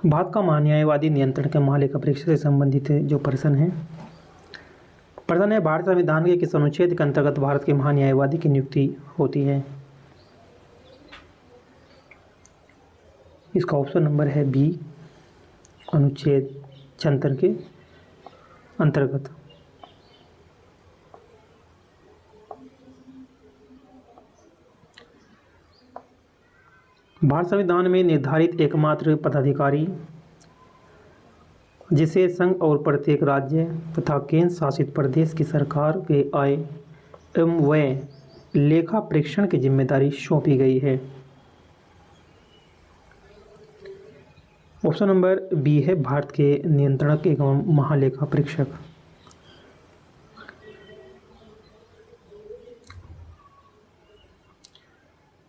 भारत का महान्यायवादी नियंत्रण के महालेखा परीक्षक से संबंधित जो प्रश्न है। प्रश्न है, भारत संविधान के किस अनुच्छेद के अंतर्गत भारत के महान्यायवादी की नियुक्ति होती है। इसका ऑप्शन नंबर है बी, अनुच्छेद 76 के अंतर्गत। भारत संविधान में निर्धारित एकमात्र पदाधिकारी जिसे संघ और प्रत्येक राज्य तथा केंद्र शासित प्रदेश की सरकार के आय एवं व्यय लेखा परीक्षण की जिम्मेदारी सौंपी गई है। ऑप्शन नंबर बी है भारत के नियंत्रक एवं महालेखा परीक्षक।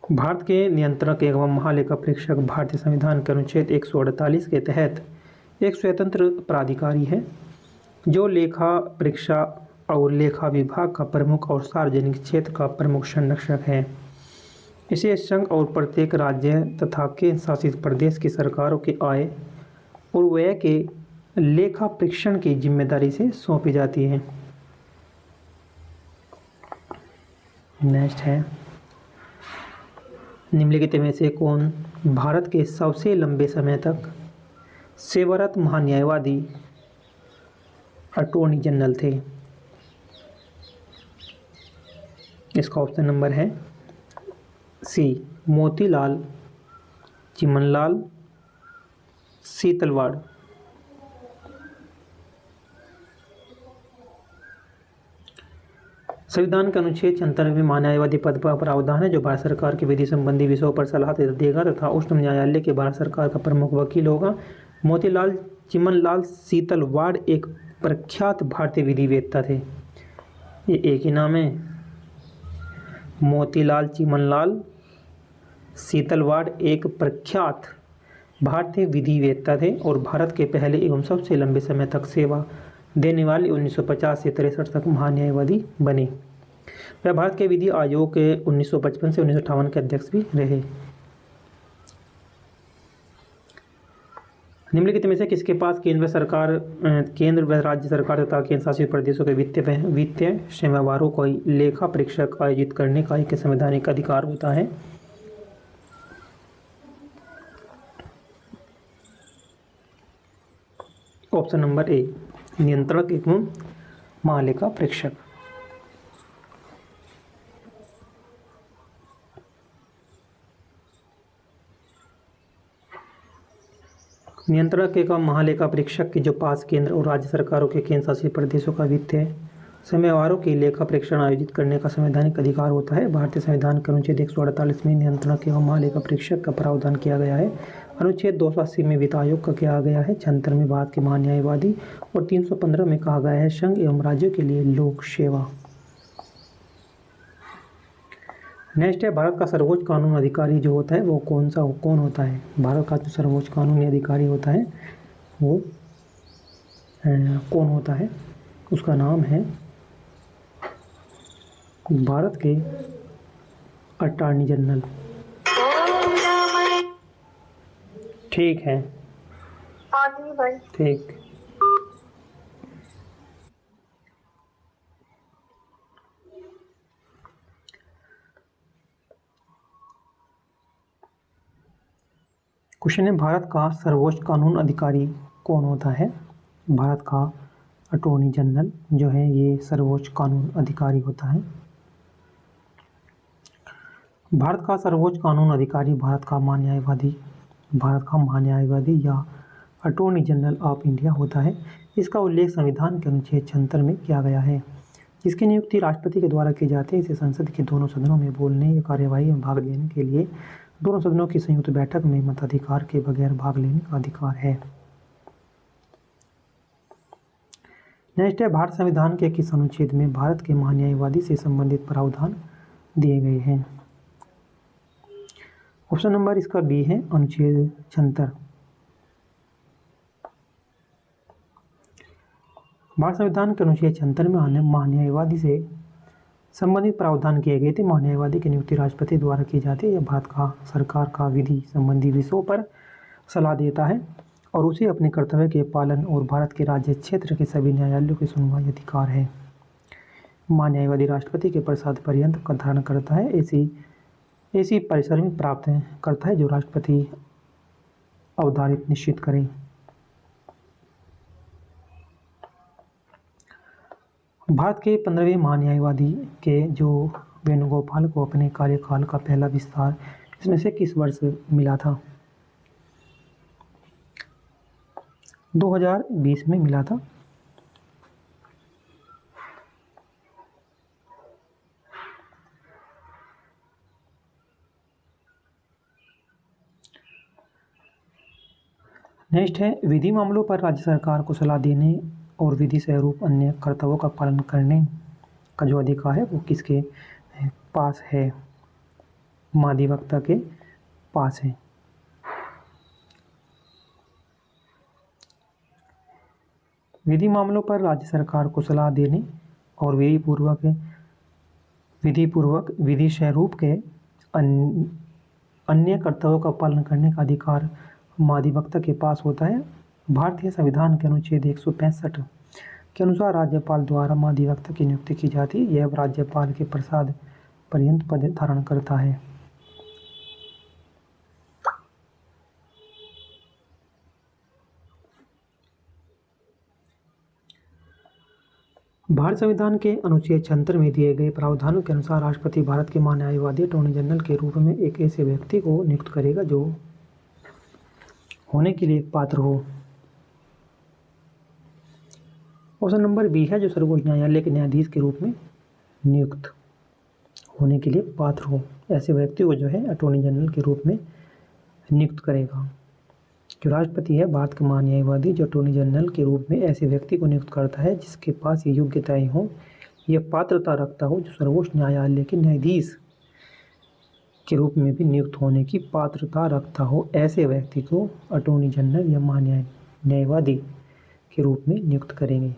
भारत के नियंत्रक एवं महालेखा परीक्षक भारतीय संविधान के अनुच्छेद 148 के तहत एक स्वतंत्र प्राधिकारी है जो लेखा परीक्षा और लेखा विभाग का प्रमुख और सार्वजनिक क्षेत्र का प्रमुख संरक्षक है। इसे संघ और प्रत्येक राज्य तथा केंद्र शासित प्रदेश की सरकारों के आय और व्यय के लेखा परीक्षण की जिम्मेदारी से सौंपी जाती है। नेक्स्ट है, निम्नलिखित में से कौन भारत के सबसे लंबे समय तक सेवारत महान्यायवादी अटॉर्नी जनरल थे। इसका ऑप्शन नंबर है सी, मोतीलाल चिमनलाल सीतलवाड़। संविधान के अनुच्छेद 76 में महान्यायवादी पद पर प्रावधान है जो भारत सरकार के विधि संबंधी विषयों पर सलाह देगा तथा उच्चतम न्यायालय के भारत सरकार का प्रमुख वकील होगा। मोतीलाल चिमनलाल सीतलवाड़ एक प्रख्यात भारतीय विधिवेत्ता थे। ये एक ही नाम है, मोतीलाल चिमनलाल सीतलवाड़ एक प्रख्यात भारतीय विधिवेत्ता थे और भारत के पहले एवं सबसे लंबे समय तक सेवा देने वाले 1950 से 63 तक महान्यायवादी बने। वह भारत के विधि आयोग के 1955 से 1958 के अध्यक्ष भी रहे। निम्नलिखित में से किसके पास केंद्र व राज्य सरकार तथा केंद्र शासित प्रदेशों के वित्तीय व्यवहारों को लेखा परीक्षक आयोजित करने का एक संवैधानिक अधिकार होता है। ऑप्शन नंबर ए, नियंत्रक एवं महालेखा परीक्षक। नियंत्रक एवं महालेखा परीक्षक के जो पास केंद्र और राज्य सरकारों के केंद्र शासित प्रदेशों का वित्तीय व्यवहारों की लेखा परीक्षण आयोजित करने का संवैधानिक अधिकार होता है। भारतीय संविधान के अनुच्छेद 148 में नियंत्रक एवं महालेखा परीक्षक का प्रावधान किया गया है। अनुच्छेद 280 में वित्त आयोग का किया गया है। 76 में भारत के महान्यायवादी और 315 में कहा गया है संघ एवं राज्यों के लिए लोक सेवा। नेक्स्ट है, भारत का सर्वोच्च कानून अधिकारी जो होता है वो कौन होता है। भारत का जो सर्वोच्च कानूनी अधिकारी होता है वो कौन होता है, उसका नाम है भारत के अटॉर्नी जनरल। ठीक है, ठीक। क्वेश्चन है, भारत का सर्वोच्च कानून अधिकारी कौन होता है। भारत का अटॉर्नी जनरल जो है ये सर्वोच्च कानून अधिकारी होता है। भारत का सर्वोच्च कानून अधिकारी भारत का महान्यायवादी या अटॉर्नी जनरल ऑफ इंडिया होता है। इसका उल्लेख संविधान के अनुच्छेद 76 में किया गया है। जिसकी नियुक्ति राष्ट्रपति के द्वारा की जाती है। इसे संसद के दोनों सदनों में बोलने या कार्यवाही में भाग लेने के लिए दोनों सदनों की संयुक्त बैठक में मताधिकार के बगैर भाग लेने का अधिकार है। नेक्स्ट है, भारत संविधान के किस अनुच्छेद में भारत के महान्यायवादी से संबंधित प्रावधान दिए गए हैं। ऑप्शन नंबर इसका बी है, अनुच्छेद 76। भारत संविधान के अनुच्छेद 76 में महान्यायवादी से संबंधित प्रावधान किए गए थे। महान्यायवादी की नियुक्ति राष्ट्रपति द्वारा की जाती है। यह भारत का सरकार का विधि संबंधी विषयों पर सलाह देता है और उसे अपने कर्तव्य के पालन और भारत के राज्य क्षेत्र के सभी न्यायालयों की सुनवाई अधिकार है। न्यायवादी राष्ट्रपति के प्रसाद पर्यंत का धारण करता है। ऐसी परिसर में प्राप्त करता है जो राष्ट्रपति अवधारित निश्चित करें। भारत के 15वें महान्यायवादी के जो वेणुगोपाल को अपने कार्यकाल का पहला विस्तार इसमें से किस वर्ष मिला था? 2020 में मिला था। नेक्स्ट है, विधि मामलों पर राज्य सरकार को सलाह देने और विधि स्वरूप अन्य कर्तव्यों का पालन करने का जो अधिकार है वो किसके पास है? महाधिवक्ता के पास है। विधि मामलों पर राज्य सरकार को सलाह देने और विधि स्वरूप के अन्य कर्तव्यों का पालन करने का अधिकार महाधिवक्ता के पास होता है। भारतीय संविधान के अनुच्छेद 165 के अनुसार राज्यपाल द्वारा महाधिवक्ता की नियुक्ति की जाती है। यह राज्यपाल के प्रसाद पर्यंत पद धारण करता है। भारत संविधान के अनुच्छेद 76 में दिए गए प्रावधानों के अनुसार राष्ट्रपति भारत के महान्यायवादी अटॉर्नी जनरल के रूप में एक ऐसे व्यक्ति को नियुक्त करेगा जो होने के लिए पात्र हो। ऑप्शन नंबर बी है, जो सर्वोच्च न्यायालय के न्यायाधीश के रूप में नियुक्त होने के लिए पात्र हो। ऐसे व्यक्ति को जो है अटॉर्नी जनरल के रूप में नियुक्त करेगा। जो राष्ट्रपति है भारत का महान्यायवादी जो अटॉर्नी जनरल के रूप में ऐसे व्यक्ति को नियुक्त करता है जिसके पास ये योग्यताएं हो, यह पात्रता रखता हो, जो सर्वोच्च न्यायालय के न्यायाधीश के रूप में भी नियुक्त होने की पात्रता रखता हो। ऐसे व्यक्ति को अटॉर्नी जनरल या महान्यायवादी के रूप में नियुक्त करेंगे।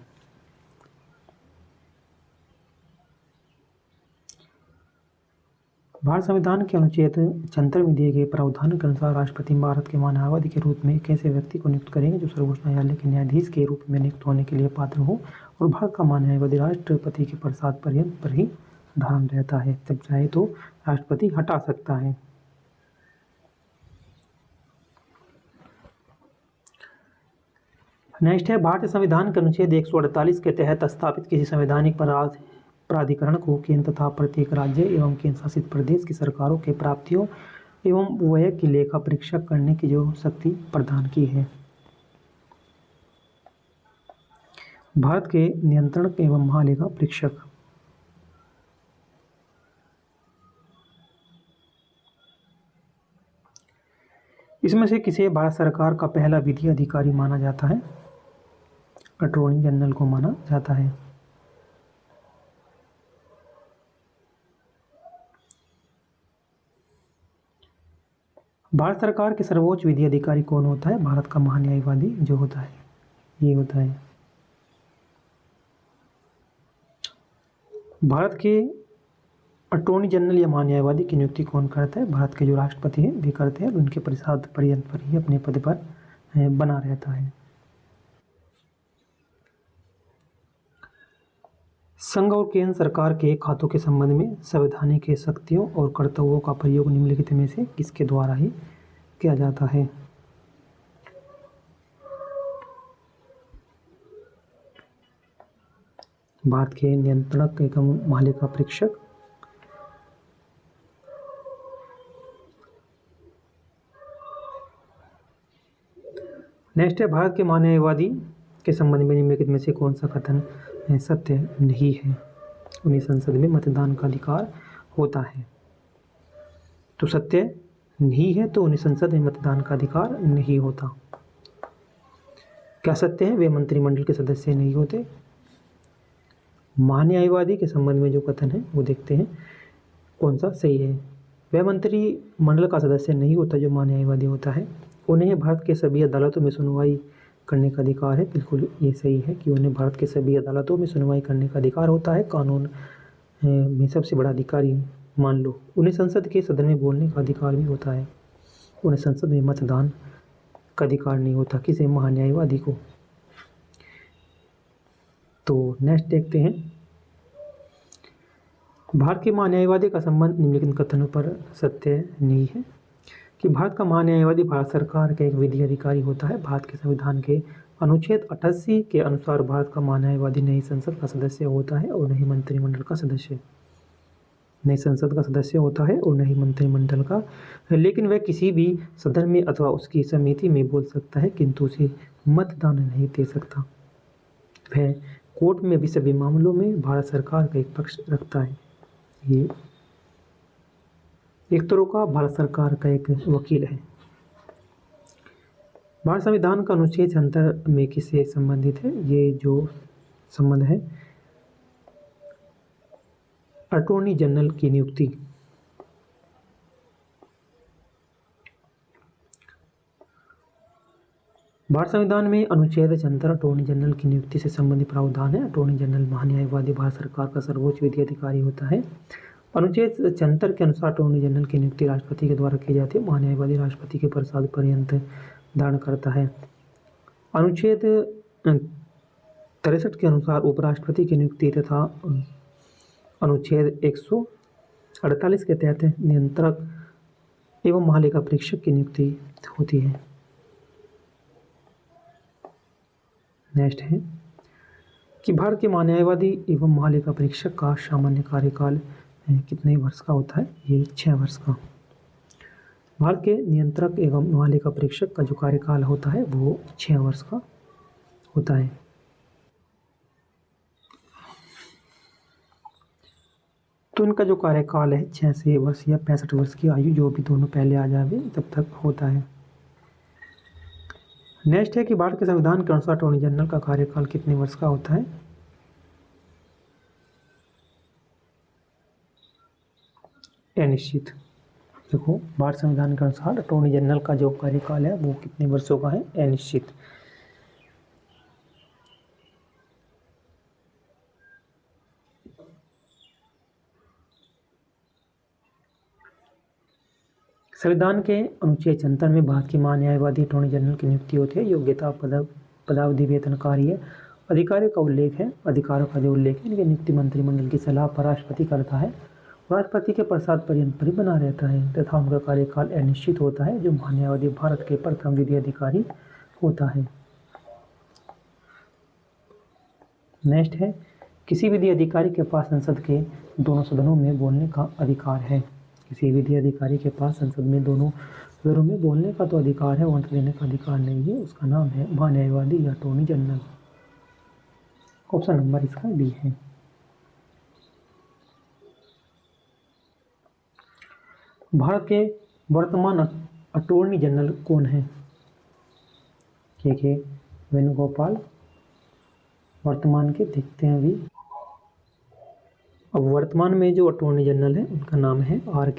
भारत संविधान के अनुच्छेद 76 में दिए गए प्रावधान के अनुसार राष्ट्रपति भारत के महान्यायवादी के रूप में एक ऐसे व्यक्ति को नियुक्त करेंगे जो सर्वोच्च न्यायालय के न्यायाधीश के रूप में नियुक्त होने के लिए पात्र हो और भारत का महान्यायवादी राष्ट्रपति के प्रसाद पर्यंत पर ही धारण रहता है। जब चाहे तो राष्ट्रपति हटा सकता है। नेक्स्ट है, भारतीय संविधान के अनुच्छेद 148 के तहत स्थापित किसी संवैधानिक प्राधिकरण को केंद्र तथा प्रत्येक राज्य एवं केंद्र शासित प्रदेश की सरकारों के प्राप्तियों एवं व्यय की लेखा परीक्षा करने की जो शक्ति प्रदान की है। भारत के नियंत्रण एवं महालेखा परीक्षक इसमें से किसे भारत सरकार का पहला विधि अधिकारी माना जाता है? अटॉर्नी जनरल को माना जाता है। भारत सरकार के सर्वोच्च विधि अधिकारी कौन होता है? भारत का महान्यायवादी जो होता है ये होता है। भारत के अटॉर्नी जनरल या महान्यायवादी की नियुक्ति कौन करता है? भारत के जो राष्ट्रपति हैं वे करते हैं। उनके प्रसाद पर्यंत पर ही अपने पद पर बना रहता है। संघ और केंद्र सरकार के खातों के संबंध में संवैधानिक शक्तियों और कर्तव्यों का प्रयोग निम्नलिखित में से किसके द्वारा ही किया जाता है? भारत के नियंत्रक एवं महालेखा परीक्षक नेक्स्ट है, भारत के महान्यायवादी के संबंध में निम्नलिखित में से कौन सा कथन सत्य नहीं है? उन्हें संसद में मतदान का अधिकार होता है। तो सत्य नहीं है तो उन्हें संसद में मतदान का अधिकार नहीं होता। क्या सत्य है? वे मंत्रिमंडल के सदस्य नहीं होते। महान्यायवादी के संबंध में जो कथन है वो देखते हैं कौन सा सही है। वह मंत्रिमंडल का सदस्य नहीं होता जो महान्यायवादी होता है। उन्हें भारत के सभी अदालतों में सुनवाई करने का अधिकार है। बिल्कुल ये सही है कि उन्हें भारत के सभी अदालतों में सुनवाई करने का अधिकार होता है। कानून में सबसे बड़ा अधिकारी मान लो। उन्हें संसद के सदन में बोलने का अधिकार भी होता है। उन्हें संसद में मतदान का अधिकार नहीं होता, किसे, महान्यायवादी को। तो नेक्स्ट देखते हैं, भारत के महान्यायवादी का संबंध निम्नलिखित कथनों पर सत्य नहीं है कि भारत का महान्यायवादी भारत सरकार का एक विधि अधिकारी होता है। भारत के संविधान के अनुच्छेद 88 के अनुसार भारत का महान्यायवादी नई संसद का सदस्य होता है और न ही मंत्रिमंडल का सदस्य। नई संसद का सदस्य होता है और न ही मंत्रिमंडल का, लेकिन वह किसी भी सदन में अथवा उसकी समिति में बोल सकता है, किंतु उसे मतदान नहीं दे सकता। वह कोर्ट में भी सभी मामलों में भारत सरकार का एक पक्ष रखता है। ये एक तरह का भारत सरकार का एक वकील है। भारत संविधान का अनुच्छेद 76 में किससे संबंधित है? ये जो संबंध है अटॉर्नी जनरल की नियुक्ति। भारत संविधान में अनुच्छेद 76 अटॉर्नी जनरल की नियुक्ति से संबंधित प्रावधान है। अटॉर्नी जनरल महान्यायवादी भारत सरकार का सर्वोच्च विधि अधिकारी होता है। अनुच्छेद 76 के अनुसार अटॉर्नी जनरल की नियुक्ति राष्ट्रपति के द्वारा की जाती है। महान्यायवादी राष्ट्रपति के प्रसाद पर्यंत धारण करता है। अनुच्छेद 63 के अनुसार उपराष्ट्रपति की नियुक्ति तथा अनुच्छेद 148 के तहत नियंत्रक एवं महालेखा परीक्षक की नियुक्ति होती है। नेक्स्ट है कि भारत के महान्यायवादी एवं महालेखा परीक्षक का सामान्य कार्यकाल कितने वर्ष का होता है? ये 6 वर्ष का। भारत के नियंत्रक एवं महालेखा परीक्षक का जो कार्यकाल होता है वो 6 वर्ष का होता है। तो इनका जो कार्यकाल है 6 वर्ष या 65 वर्ष की आयु, जो भी दोनों पहले आ जावे तब तक होता है। नेक्स्ट है कि भारत के संविधान के अनुसार अटॉर्नी जनरल का कार्यकाल कितने वर्ष का होता है? अनिश्चित। देखो, भारत संविधान के अनुसार अटॉर्नी जनरल का जो कार्यकाल है वो कितने वर्षों का है? अनिश्चित। संविधान के अनुच्छेद 76 में भारत के महान्यायवादी अटॉर्नी जनरल की नियुक्ति होती है। योग्यता, पदावधि, वेतन, कार्य, अधिकारियों का उल्लेख है। अधिकारों का जो उल्लेख है, इनकी नियुक्ति मंत्रिमंडल की सलाह पर राष्ट्रपति करता है। राष्ट्रपति के प्रसाद पर्यंत पर बना रहता है तथा उनका कार्यकाल अनिश्चित होता है। जो महान्यायवादी भारत के प्रथम विधि अधिकारी होता है। नेक्स्ट है, किसी विधि अधिकारी के पास संसद के दोनों सदनों में बोलने का अधिकार है। किसी विधि अधिकारी के पास संसद में दोनों सदनों में बोलने का तो अधिकार है, वोट देने का अधिकार नहीं है। उसका नाम है महान्यायवादी या अटॉर्नी जनरल। ऑप्शन नंबर इसका बी है। भारत के वर्तमान अटॉर्नी जनरल कौन है? के वेणुगोपाल। वर्तमान के देखते हैं अभी। अब वर्तमान में जो अटॉर्नी जनरल है उनका नाम है आर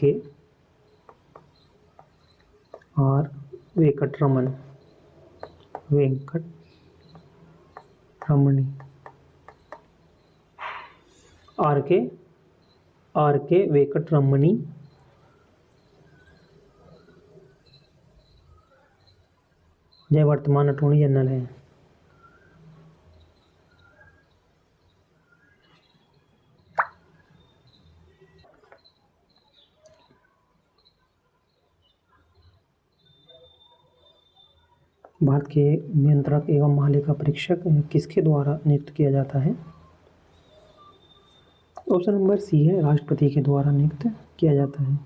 वेंकटरमन। वेंकटरमणी। आर के वेंकटरमणी जो वर्तमान अटॉर्नी जनरल है। भारत के नियंत्रक एवं महालेखा परीक्षक किसके द्वारा नियुक्त किया जाता है? ऑप्शन नंबर सी है, राष्ट्रपति के द्वारा नियुक्त किया जाता है।